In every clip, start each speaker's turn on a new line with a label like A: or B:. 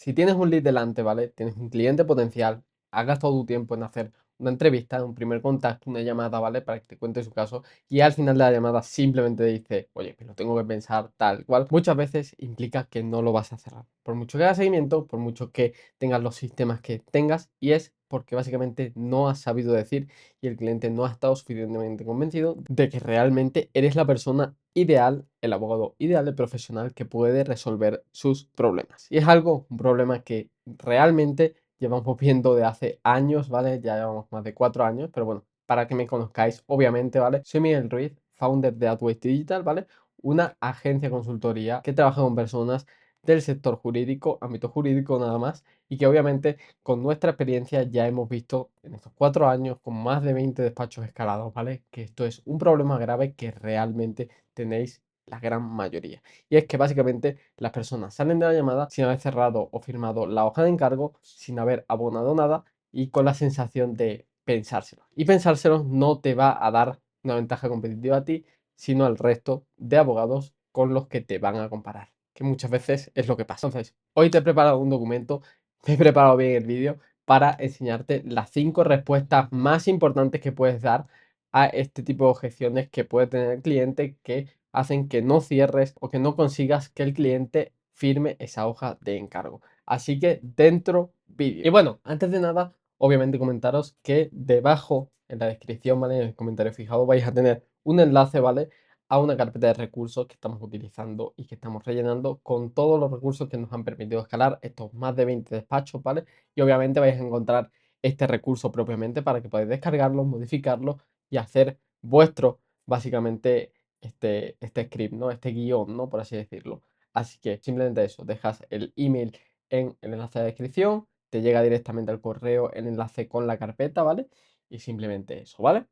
A: Si tienes un lead delante, ¿vale? Tienes un cliente potencial, has gastado tu tiempo en hacer una entrevista, un primer contacto, una llamada, ¿vale? Para que te cuente su caso y al final de la llamada simplemente dice, oye, me lo tengo que pensar tal cual. Muchas veces implica que no lo vas a cerrar. Por mucho que hagas seguimiento, por mucho que tengas los sistemas que tengas y es porque básicamente no has sabido decir y el cliente no ha estado suficientemente convencido de que realmente eres la persona ideal, el abogado ideal, el profesional que puede resolver sus problemas. Y es algo, un problema que realmente llevamos viendo de hace años, ¿vale? Ya llevamos más de 4 años, pero bueno, para que me conozcáis, obviamente, ¿vale? Soy Miguel Ruiz, founder de Adwaste Digital, ¿vale? Una agencia de consultoría que trabaja con personas del sector jurídico, ámbito jurídico nada más, y que obviamente con nuestra experiencia ya hemos visto en estos 4 años con más de 20 despachos escalados, ¿vale? Que esto es un problema grave que realmente tenéis la gran mayoría. Y es que básicamente las personas salen de la llamada sin haber cerrado o firmado la hoja de encargo, sin haber abonado nada y con la sensación de pensárselo. Y pensárselo no te va a dar una ventaja competitiva a ti, sino al resto de abogados con los que te van a comparar, que muchas veces es lo que pasa. Entonces, hoy te he preparado un documento, me he preparado bien el vídeo para enseñarte las 5 respuestas más importantes que puedes dar a este tipo de objeciones que puede tener el cliente que hacen que no cierres o que no consigas que el cliente firme esa hoja de encargo. Así que dentro vídeo. Y bueno, antes de nada, obviamente comentaros que debajo en la descripción, ¿vale? En el comentario fijado vais a tener un enlace, ¿vale? A una carpeta de recursos que estamos utilizando y que estamos rellenando con todos los recursos que nos han permitido escalar estos más de 20 despachos, ¿vale? Y obviamente vais a encontrar este recurso propiamente para que podáis descargarlo, modificarlo y hacer vuestro, básicamente, este script, ¿no? Este guión, ¿no? Por así decirlo. Así que simplemente eso, dejas el email en el enlace de descripción, te llega directamente al correo el enlace con la carpeta, ¿vale? Y simplemente eso, ¿vale?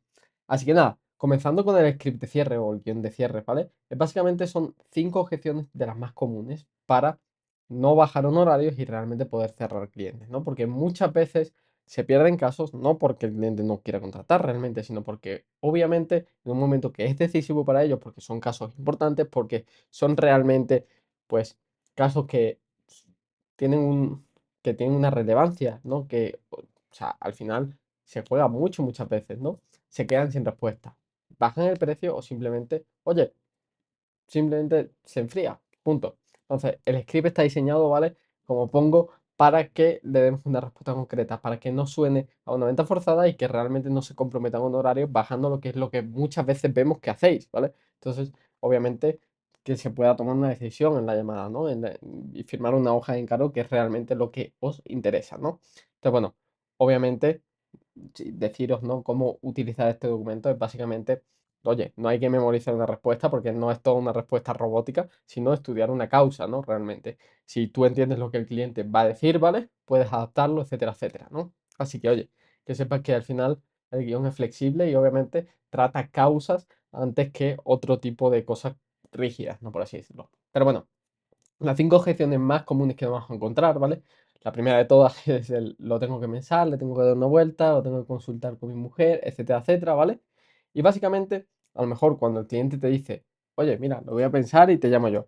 A: Así que nada, comenzando con el script de cierre o el guión de cierre, ¿vale? Básicamente son 5 objeciones de las más comunes para no bajar honorarios y realmente poder cerrar clientes, ¿no? Porque muchas veces se pierden casos no porque el cliente no quiera contratar realmente, sino porque obviamente en un momento que es decisivo para ellos, porque son casos importantes, porque son realmente, pues, casos que tienen que tienen una relevancia, ¿no? Que, o sea, al final se juega mucho muchas veces, ¿no? Se quedan sin respuesta. Bajan el precio o simplemente, oye, simplemente se enfría, punto. Entonces, el script está diseñado, ¿vale? Como pongo, para que le demos una respuesta concreta, para que no suene a una venta forzada y que realmente no se comprometan un horario bajando lo que es lo que muchas veces vemos que hacéis, ¿vale? Entonces, obviamente, que se pueda tomar una decisión en la llamada, ¿no? Y firmar una hoja de encargo que es realmente lo que os interesa, ¿no? Entonces, bueno, obviamente sí, deciros, ¿no? Cómo utilizar este documento es básicamente, oye, no hay que memorizar una respuesta porque no es toda una respuesta robótica, sino estudiar una causa, ¿no? Realmente. Si tú entiendes lo que el cliente va a decir, ¿vale? Puedes adaptarlo, etcétera, etcétera, ¿no? Así que, oye, que sepas que al final el guión es flexible y obviamente trata causas antes que otro tipo de cosas rígidas, ¿no? Por así decirlo. Pero bueno, las 5 objeciones más comunes que vamos a encontrar, ¿vale? La primera de todas es el lo tengo que pensar, le tengo que dar una vuelta, lo tengo que consultar con mi mujer, etcétera, etcétera, ¿vale? Y básicamente, a lo mejor cuando el cliente te dice, oye, mira, lo voy a pensar y te llamo yo.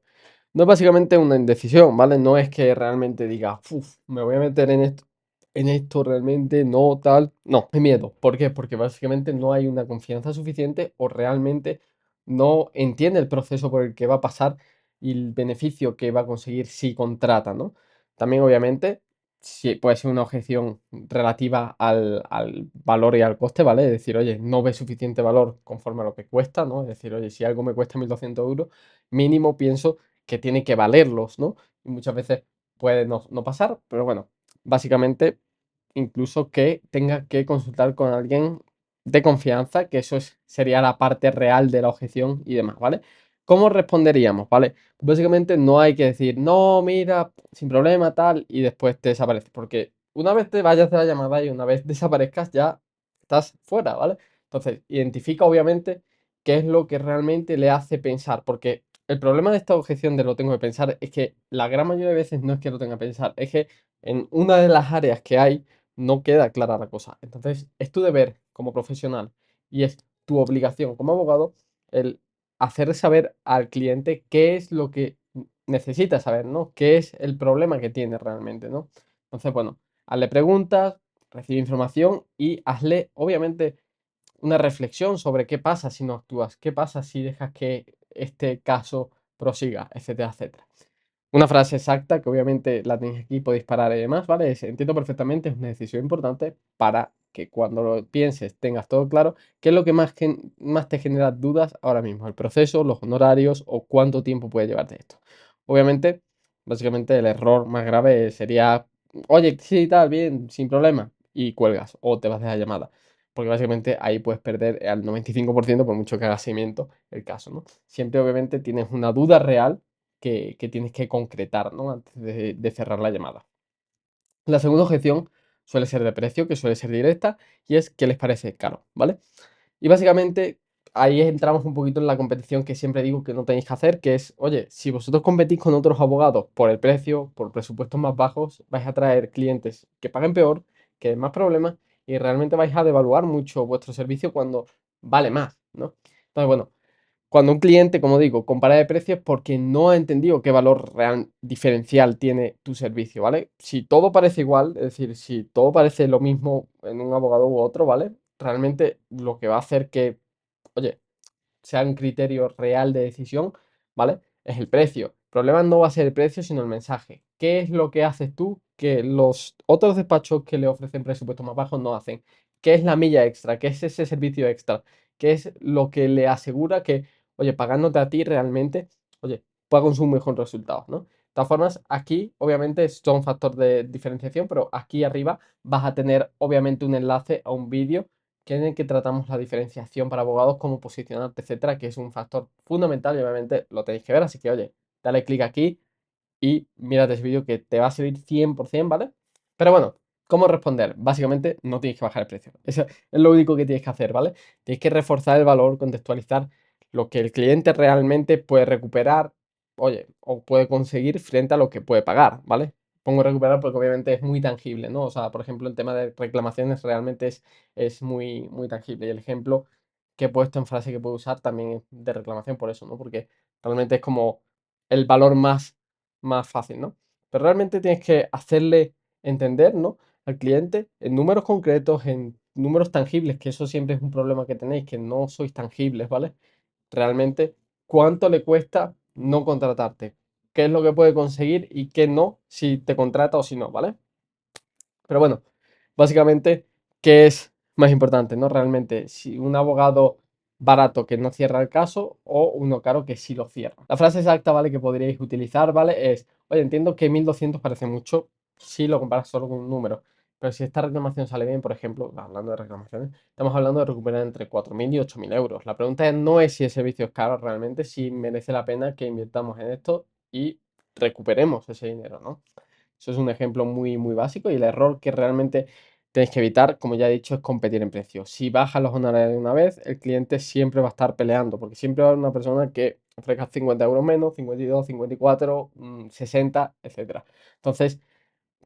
A: No es básicamente una indecisión, ¿vale? No es que realmente diga, uff, me voy a meter en esto realmente, no, tal. No, es miedo. ¿Por qué? Porque básicamente no hay una confianza suficiente o realmente no entiende el proceso por el que va a pasar y el beneficio que va a conseguir si contrata, ¿no? También, obviamente, sí, puede ser una objeción relativa al valor y al coste, ¿vale? Es decir, oye, no ve suficiente valor conforme a lo que cuesta, ¿no? Es decir, oye, si algo me cuesta 1.200 euros, mínimo pienso que tiene que valerlos, ¿no? Y muchas veces puede no pasar, pero bueno, básicamente, incluso que tenga que consultar con alguien de confianza, que eso sería la parte real de la objeción y demás, ¿vale? ¿Cómo responderíamos? ¿Vale? Básicamente no hay que decir, no, mira, sin problema, tal, y después te desaparece, porque una vez te vayas de la llamada y una vez desaparezcas, ya estás fuera, ¿vale? Entonces, identifica obviamente qué es lo que realmente le hace pensar, porque el problema de esta objeción de lo tengo que pensar es que la gran mayoría de veces no es que lo tenga que pensar, es que en una de las áreas que hay no queda clara la cosa. Entonces, es tu deber como profesional y es tu obligación como abogado el hacer saber al cliente qué es lo que necesitas saber, ¿no? ¿Qué es el problema que tiene realmente, ¿no? Entonces, bueno, hazle preguntas, recibe información y hazle, obviamente, una reflexión sobre qué pasa si no actúas, qué pasa si dejas que este caso prosiga, etcétera, etcétera. Una frase exacta que obviamente la tenéis aquí, podéis parar y demás, ¿vale? Entiendo perfectamente, es una decisión importante para que cuando lo pienses tengas todo claro. ¿Qué es lo que más te genera dudas ahora mismo? ¿El proceso, los honorarios o cuánto tiempo puede llevarte esto? Obviamente, básicamente el error más grave sería, oye, sí, tal, bien, sin problema, y cuelgas o te vas de la llamada. Porque básicamente ahí puedes perder al 95% por mucho que hagas seguimiento el caso, ¿no? Siempre obviamente tienes una duda real que tienes que concretar, ¿no? Antes de cerrar la llamada. La segunda objeción suele ser de precio, que suele ser directa, y es que les parece caro, ¿vale? Y básicamente ahí entramos un poquito en la competición que siempre digo que no tenéis que hacer, que es, oye, si vosotros competís con otros abogados por el precio, por presupuestos más bajos, vais a traer clientes que paguen peor, que den más problemas, y realmente vais a devaluar mucho vuestro servicio cuando vale más, ¿no? Entonces, bueno, cuando un cliente, como digo, compara de precios porque no ha entendido qué valor real diferencial tiene tu servicio, ¿vale? Si todo parece igual, es decir, si todo parece lo mismo en un abogado u otro, ¿vale? Realmente lo que va a hacer que, oye, sea un criterio real de decisión, ¿vale? Es el precio. El problema no va a ser el precio, sino el mensaje. ¿Qué es lo que haces tú que los otros despachos que le ofrecen presupuestos más bajos no hacen? ¿Qué es la milla extra? ¿Qué es ese servicio extra? ¿Qué es lo que le asegura que, oye, pagándote a ti realmente, oye, pueda conseguir un mejor resultado, ¿no? De todas formas, aquí obviamente es todo un factor de diferenciación, pero aquí arriba vas a tener obviamente un enlace a un vídeo que en el que tratamos la diferenciación para abogados, cómo posicionarte, etcétera, que es un factor fundamental y obviamente lo tenéis que ver. Así que, oye, dale clic aquí y mírate ese vídeo que te va a servir 100%, ¿vale? Pero bueno, ¿cómo responder? Básicamente no tienes que bajar el precio. Eso es lo único que tienes que hacer, ¿vale? Tienes que reforzar el valor, contextualizar lo que el cliente realmente puede recuperar, oye, o puede conseguir frente a lo que puede pagar, ¿vale? Pongo recuperar porque obviamente es muy tangible, ¿no? O sea, por ejemplo, el tema de reclamaciones realmente es muy, muy tangible. Y el ejemplo que he puesto en frase que puedo usar también es de reclamación por eso, ¿no? Porque realmente es como el valor más fácil, ¿no? Pero realmente tienes que hacerle entender, ¿no? Al cliente en números concretos, en números tangibles, que eso siempre es un problema que tenéis, que no sois tangibles, ¿vale? Realmente, ¿cuánto le cuesta no contratarte? ¿Qué es lo que puede conseguir y qué no si te contrata o si no, ¿vale? Pero bueno, básicamente, ¿qué es más importante, no? Realmente, si un abogado barato que no cierra el caso o uno caro que sí lo cierra. La frase exacta, ¿vale? Que podríais utilizar, ¿vale? Es, oye, entiendo que 1.200 parece mucho si lo comparas solo con un número, pero si esta reclamación sale bien, por ejemplo, hablando de reclamaciones, estamos hablando de recuperar entre 4.000 y 8.000 euros. La pregunta no es si el servicio es caro realmente, si merece la pena que invirtamos en esto y recuperemos ese dinero, ¿no? Eso es un ejemplo muy, muy básico y el error que realmente tenéis que evitar, como ya he dicho, es competir en precio. Si bajas los honorarios de una vez, el cliente siempre va a estar peleando, porque siempre va a haber una persona que ofrezca 50 euros menos, 52, 54, 60, etcétera. Entonces,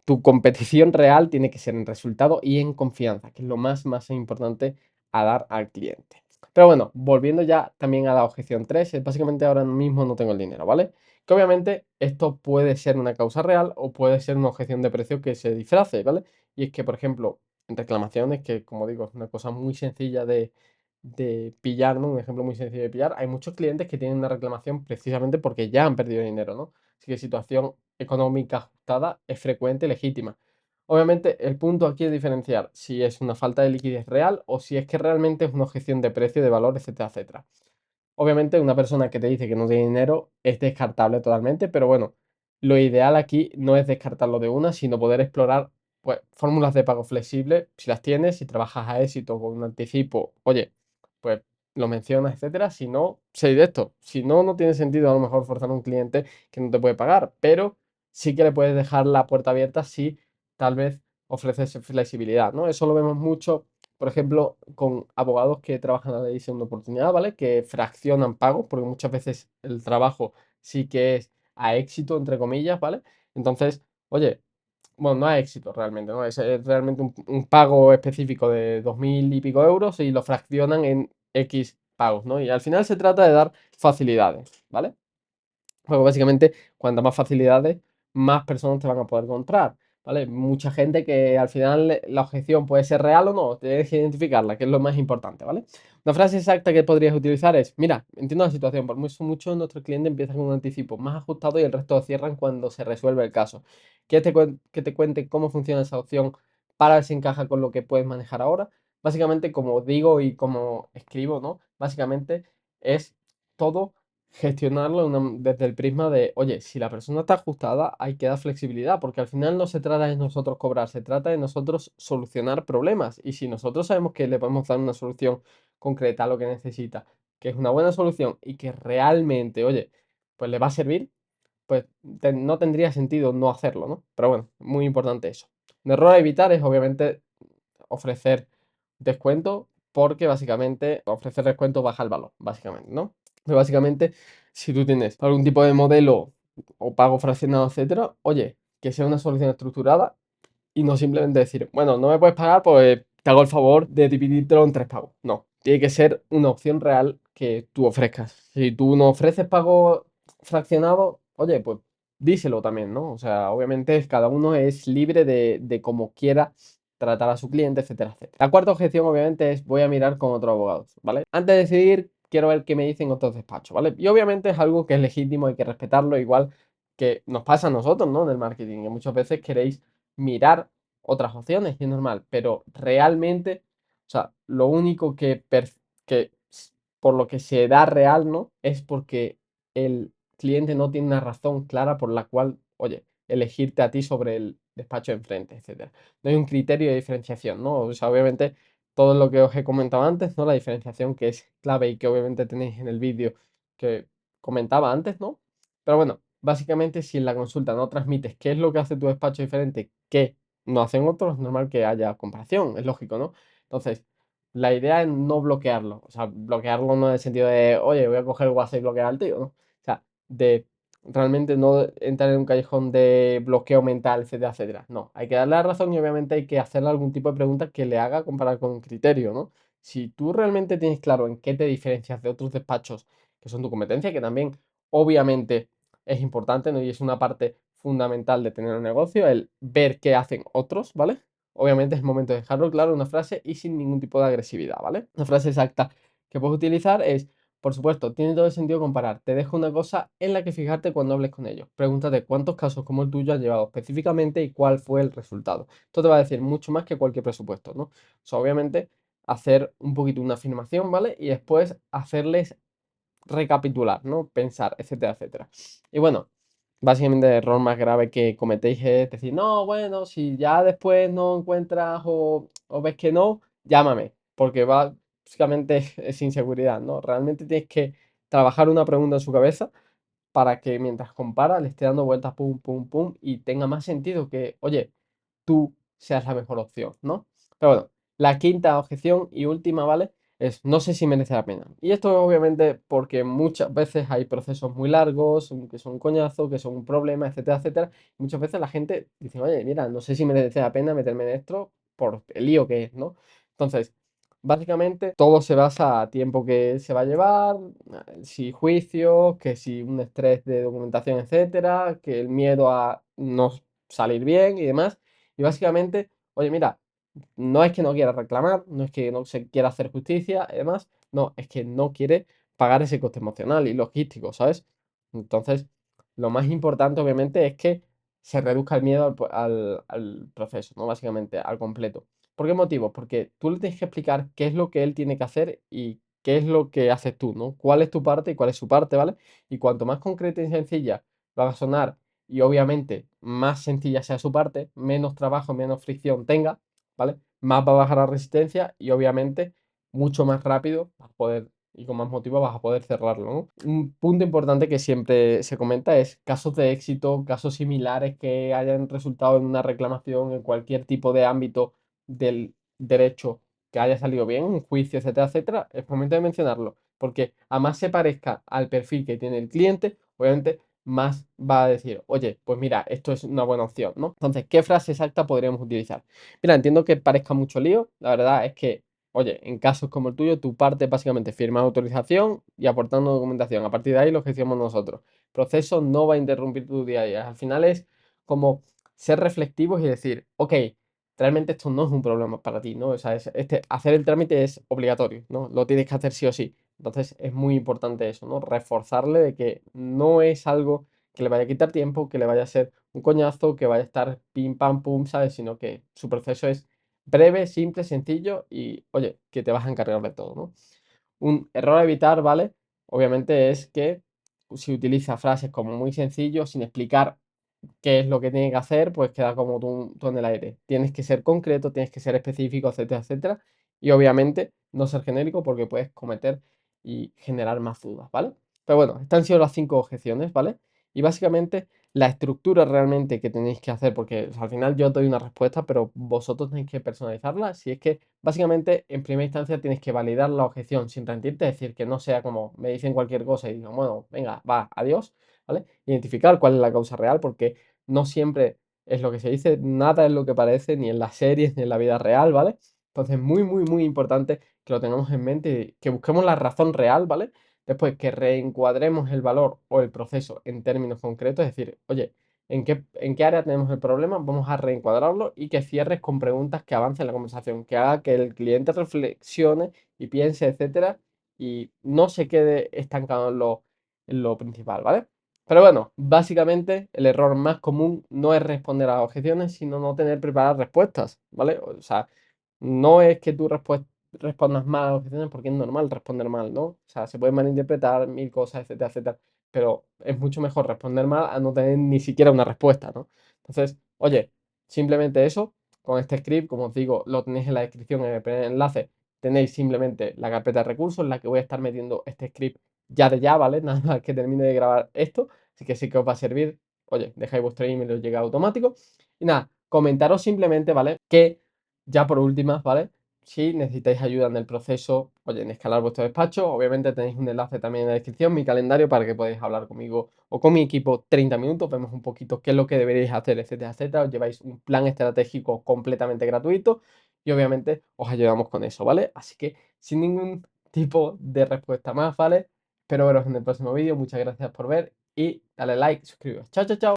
A: tu competición real tiene que ser en resultado y en confianza, que es lo más importante a dar al cliente. Pero bueno, volviendo ya también a la objeción 3, es básicamente ahora mismo no tengo el dinero, ¿vale? Que obviamente esto puede ser una causa real o puede ser una objeción de precio que se disfrace, ¿vale? Y es que, por ejemplo, en reclamaciones, que como digo, es una cosa muy sencilla de pillar, ¿no? Un ejemplo muy sencillo de pillar, hay muchos clientes que tienen una reclamación precisamente porque ya han perdido dinero, ¿no? Así que situación económica ajustada es frecuente y legítima. Obviamente, el punto aquí es diferenciar si es una falta de liquidez real o si es que realmente es una objeción de precio, de valor, etcétera, etcétera. Obviamente, una persona que te dice que no tiene dinero es descartable totalmente, pero bueno, lo ideal aquí no es descartarlo de una, sino poder explorar pues, fórmulas de pago flexibles, si las tienes, si trabajas a éxito con un anticipo, oye, pues lo mencionas, etcétera. Si no, sé directo. Si no, no tiene sentido a lo mejor forzar a un cliente que no te puede pagar, pero sí que le puedes dejar la puerta abierta si tal vez ofreces flexibilidad, ¿no? Eso lo vemos mucho por ejemplo, con abogados que trabajan a la ley de segunda oportunidad, ¿vale? Que fraccionan pagos, porque muchas veces el trabajo sí que es a éxito, entre comillas, ¿vale? Entonces, oye, bueno, no a éxito realmente, ¿no? Es realmente un pago específico de 2.000 y pico euros y lo fraccionan en X pagos, ¿no? Y al final se trata de dar facilidades, ¿vale? Porque básicamente, cuantas más facilidades, más personas te van a poder comprar, ¿vale? Mucha gente que al final la objeción puede ser real o no, tienes que identificarla, que es lo más importante, ¿vale? Una frase exacta que podrías utilizar es, mira, entiendo la situación, por mucho nuestros clientes empiezan con un anticipo más ajustado y el resto lo cierran cuando se resuelve el caso. Que te cuente cómo funciona esa opción para ver si encaja con lo que puedes manejar ahora. Básicamente, como digo y como escribo, ¿no? Básicamente es todo gestionarlo desde el prisma de, oye, si la persona está ajustada, hay que dar flexibilidad, porque al final no se trata de nosotros cobrar, se trata de nosotros solucionar problemas. Y si nosotros sabemos que le podemos dar una solución concreta a lo que necesita, que es una buena solución y que realmente, oye, pues le va a servir, pues no tendría sentido no hacerlo, ¿no? Pero bueno, muy importante eso. Un error a evitar es obviamente ofrecer descuento, porque básicamente ofrecer descuento baja el valor, básicamente, ¿no? Pero básicamente, si tú tienes algún tipo de modelo o pago fraccionado, etcétera, oye, que sea una solución estructurada y no simplemente decir, bueno, no me puedes pagar, pues te hago el favor de dividírtelo en 3 pagos. No, tiene que ser una opción real que tú ofrezcas. Si tú no ofreces pago fraccionado, oye, pues díselo también, ¿no? O sea, obviamente cada uno es libre de cómo quiera tratar a su cliente, etcétera, etcétera. La cuarta objeción, obviamente, es voy a mirar con otros abogados, ¿vale? Antes de decidir, quiero ver qué me dicen otros despachos, ¿vale? Y obviamente es algo que es legítimo, hay que respetarlo, igual que nos pasa a nosotros, ¿no? En el marketing, que muchas veces queréis mirar otras opciones, y es normal, pero realmente, o sea, lo único que por lo que se da real, ¿no? Es porque el cliente no tiene una razón clara por la cual, oye, elegirte a ti sobre el despacho de enfrente, etcétera. No hay un criterio de diferenciación, ¿no? O sea, obviamente, todo lo que os he comentado antes, ¿no? La diferenciación que es clave y que obviamente tenéis en el vídeo que comentaba antes, ¿no? Pero bueno, básicamente, si en la consulta no transmites qué es lo que hace tu despacho diferente, que no hacen otros, es normal que haya comparación, es lógico, ¿no? Entonces, la idea es no bloquearlo, o sea, bloquearlo no en el sentido de, oye, voy a coger el WhatsApp y bloquear al tío, ¿no? O sea, de realmente no entrar en un callejón de bloqueo mental, etcétera, etcétera. No, hay que darle la razón y obviamente hay que hacerle algún tipo de pregunta que le haga comparar con un criterio, ¿no? Si tú realmente tienes claro en qué te diferencias de otros despachos que son tu competencia, que también obviamente es importante, ¿no? Y es una parte fundamental de tener un negocio, el ver qué hacen otros, ¿vale? Obviamente es el momento de dejarlo claro, una frase y sin ningún tipo de agresividad, ¿vale? Una frase exacta que puedes utilizar es, por supuesto, tiene todo el sentido comparar. Te dejo una cosa en la que fijarte cuando hables con ellos. Pregúntate cuántos casos como el tuyo has llevado específicamente y cuál fue el resultado. Esto te va a decir mucho más que cualquier presupuesto, ¿no? O sea, obviamente, hacer un poquito una afirmación, ¿vale? Y después hacerles recapitular, ¿no? Pensar, etcétera, etcétera. Y bueno, básicamente el error más grave que cometéis es decir, no, bueno, si ya después no encuentras o ves que no, llámame, porque básicamente es inseguridad, ¿no? Realmente tienes que trabajar una pregunta en su cabeza para que mientras compara le esté dando vueltas pum, pum, pum y tenga más sentido que, oye, tú seas la mejor opción, ¿no? Pero bueno, la quinta objeción y última, ¿vale? Es no sé si merece la pena. Y esto obviamente porque muchas veces hay procesos muy largos, que son un coñazo, que son un problema, etcétera, etcétera. Y muchas veces la gente dice, oye, mira, no sé si merece la pena meterme en esto por el lío que es, ¿no? Entonces, básicamente todo se basa a tiempo que se va a llevar, si juicios, que si un estrés de documentación, etcétera, que el miedo a no salir bien y demás. Y básicamente, oye, mira, no es que no quiera reclamar, no es que no se quiera hacer justicia, además, no, es que no quiere pagar ese coste emocional y logístico, ¿sabes? Entonces, lo más importante, obviamente, es que se reduzca el miedo al proceso, ¿no? Básicamente, al completo. ¿Por qué motivo? Porque tú le tienes que explicar qué es lo que él tiene que hacer y qué es lo que haces tú, ¿no? ¿Cuál es tu parte y cuál es su parte, ¿vale? Y cuanto más concreta y sencilla va a sonar y obviamente más sencilla sea su parte, menos trabajo, menos fricción tenga, ¿vale? Más va a bajar la resistencia y obviamente mucho más rápido vas a poder y con más motivo vas a poder cerrarlo, ¿no? Un punto importante que siempre se comenta es casos de éxito, casos similares que hayan resultado en una reclamación en cualquier tipo de ámbito del derecho que haya salido bien, un juicio, etcétera, etcétera, es momento de mencionarlo, porque a más se parezca al perfil que tiene el cliente, obviamente más va a decir, oye, pues mira, esto es una buena opción, ¿no? Entonces, ¿qué frase exacta podríamos utilizar? Mira, entiendo que parezca mucho lío, la verdad es que oye, en casos como el tuyo, tu parte es básicamente firmar autorización y aportando documentación. A partir de ahí lo gestionamos nosotros. El proceso no va a interrumpir tu día a día. Al final es como ser reflexivos y decir, ok, realmente esto no es un problema para ti, ¿no? O sea, hacer el trámite es obligatorio, ¿no? Lo tienes que hacer sí o sí. Entonces es muy importante eso, ¿no? Reforzarle de que no es algo que le vaya a quitar tiempo, que le vaya a ser un coñazo, que vaya a estar pim pam pum, ¿sabes? Sino que su proceso es breve, simple, sencillo y, oye, que te vas a encargar de todo, ¿no? Un error a evitar, ¿vale? Obviamente es que si utiliza frases como muy sencillo, sin explicar qué es lo que tiene que hacer, pues queda como tú en el aire. Tienes que ser concreto, tienes que ser específico, etcétera, etcétera. Y obviamente no ser genérico porque puedes cometer y generar más dudas, ¿vale? Pero bueno, estas han sido las 5 objeciones, ¿vale? Y básicamente la estructura realmente que tenéis que hacer, porque o sea, al final yo doy una respuesta, pero vosotros tenéis que personalizarla. Si es que básicamente en primera instancia tienes que validar la objeción sin rendirte, es decir, que no sea como me dicen cualquier cosa y digo, bueno, venga, va, adiós, ¿vale? Identificar cuál es la causa real, porque no siempre es lo que se dice, nada es lo que parece, ni en las series, ni en la vida real, ¿vale? Entonces, muy, muy, muy importante que lo tengamos en mente y que busquemos la razón real, ¿vale? Después, que reencuadremos el valor o el proceso en términos concretos, es decir, oye, ¿en qué área tenemos el problema? Vamos a reencuadrarlo y que cierres con preguntas que avancen la conversación, que haga que el cliente reflexione y piense, etcétera, y no se quede estancado en lo principal, ¿vale? Pero bueno, básicamente el error más común no es responder a las objeciones, sino no tener preparadas respuestas, ¿vale? O sea, no es que tú respondas mal a las objeciones porque es normal responder mal, ¿no? O sea, se pueden malinterpretar mil cosas, etcétera, etcétera. Pero es mucho mejor responder mal a no tener ni siquiera una respuesta, ¿no? Entonces, oye, simplemente eso, con este script, como os digo, lo tenéis en la descripción, en el primer enlace, tenéis simplemente la carpeta de recursos en la que voy a estar metiendo este script ya de ya, ¿vale? Nada más que termine de grabar esto. Así que sí que os va a servir. Oye, dejáis vuestro email y os llega automático. Y nada, comentaros simplemente, ¿vale? Que ya por últimas, ¿vale? Si necesitáis ayuda en el proceso, oye, en escalar vuestro despacho, obviamente tenéis un enlace también en la descripción, mi calendario, para que podáis hablar conmigo o con mi equipo 30 minutos, vemos un poquito qué es lo que deberéis hacer, etcétera, etcétera. Os lleváis un plan estratégico completamente gratuito y obviamente os ayudamos con eso, ¿vale? Así que sin ningún tipo de respuesta más, ¿vale? Espero veros en el próximo vídeo. Muchas gracias por ver y dale like, suscribiros. Chao, chao, chao.